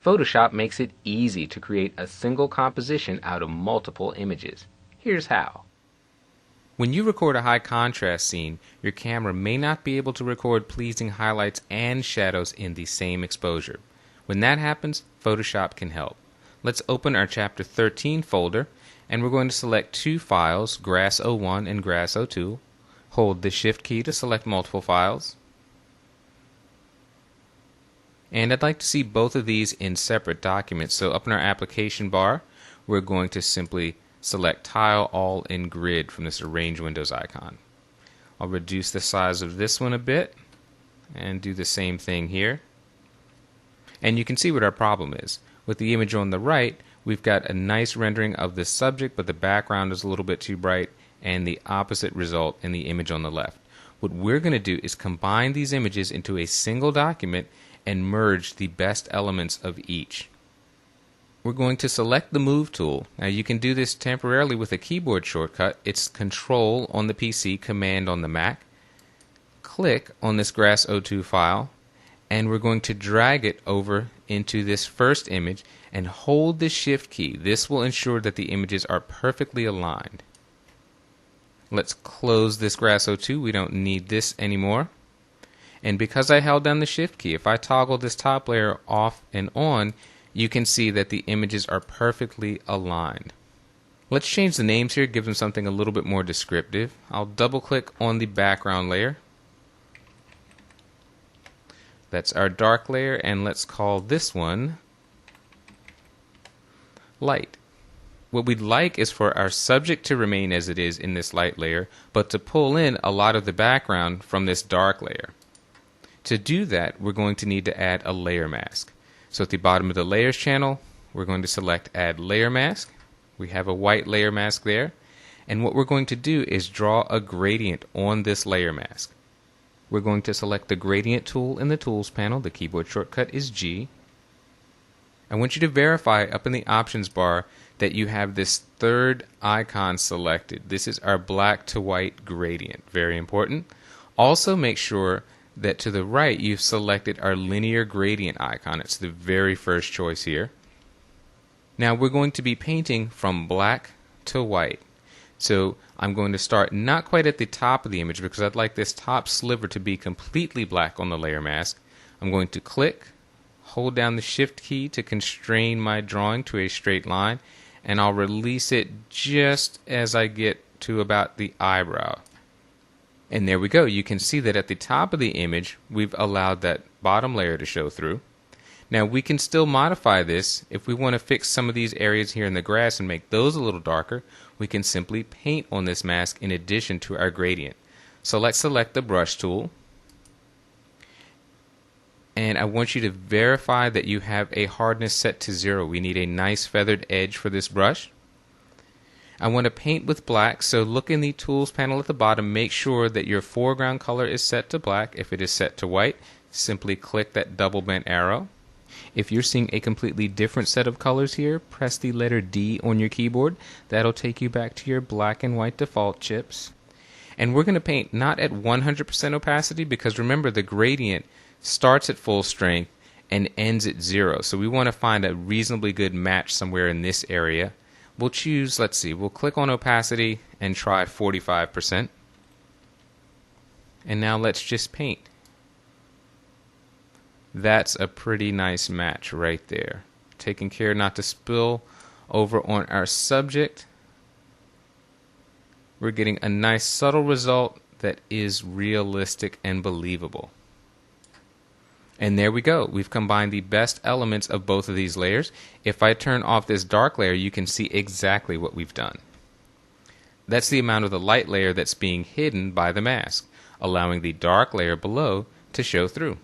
Photoshop makes it easy to create a single composition out of multiple images. Here's how. When you record a high contrast scene, your camera may not be able to record pleasing highlights and shadows in the same exposure. When that happens, Photoshop can help. Let's open our Chapter 13 folder, and we're going to select two files, Grass01 and Grass02. Hold the Shift key to select multiple files. And I'd like to see both of these in separate documents. So up in our application bar, we're going to simply select Tile All in Grid from this Arrange Windows icon. I'll reduce the size of this one a bit and do the same thing here. And you can see what our problem is. With the image on the right, we've got a nice rendering of the subject, but the background is a little bit too bright, and the opposite result in the image on the left. What we're going to do is combine these images into a single document and merge the best elements of each. We're going to select the Move tool. Now you can do this temporarily with a keyboard shortcut. It's Control on the PC, Command on the Mac. Click on this Grass02 file, and we're going to drag it over into this first image and hold the Shift key. This will ensure that the images are perfectly aligned. Let's close this Grass02. We don't need this anymore. And because I held down the Shift key, if I toggle this top layer off and on, you can see that the images are perfectly aligned. Let's change the names here, give them something a little bit more descriptive. I'll double click on the background layer. That's our dark layer, and let's call this one Light. What we'd like is for our subject to remain as it is in this light layer, but to pull in a lot of the background from this dark layer. To do that, we're going to need to add a layer mask. So at the bottom of the Layers channel, we're going to select Add Layer Mask. We have a white layer mask there. And what we're going to do is draw a gradient on this layer mask. We're going to select the Gradient tool in the Tools panel. The keyboard shortcut is G. I want you to verify up in the Options bar that you have this third icon selected. This is our black to white gradient. Very important. Also make sure that to the right you've selected our linear gradient icon. It's the very first choice here. Now we're going to be painting from black to white. So I'm going to start not quite at the top of the image because I'd like this top sliver to be completely black on the layer mask. I'm going to click, hold down the Shift key to constrain my drawing to a straight line, and I'll release it just as I get to about the eyebrow. And there we go. You can see that at the top of the image, we've allowed that bottom layer to show through. Now we can still modify this. If we want to fix some of these areas here in the grass and make those a little darker, we can simply paint on this mask in addition to our gradient. So let's select the Brush tool. And I want you to verify that you have a hardness set to 0. We need a nice feathered edge for this brush. I want to paint with black, so look in the Tools panel at the bottom. Make sure that your foreground color is set to black. If it is set to white, simply click that double bent arrow. If you're seeing a completely different set of colors here, press the letter D on your keyboard. That'll take you back to your black and white default chips. And we're going to paint not at 100% opacity because remember the gradient starts at full strength and ends at 0. So we want to find a reasonably good match somewhere in this area. We'll choose, let's see, we'll click on opacity and try 45%. And now let's just paint. That's a pretty nice match right there. Taking care not to spill over on our subject. We're getting a nice subtle result that is realistic and believable. And there we go. We've combined the best elements of both of these layers. If I turn off this dark layer, you can see exactly what we've done. That's the amount of the light layer that's being hidden by the mask, allowing the dark layer below to show through.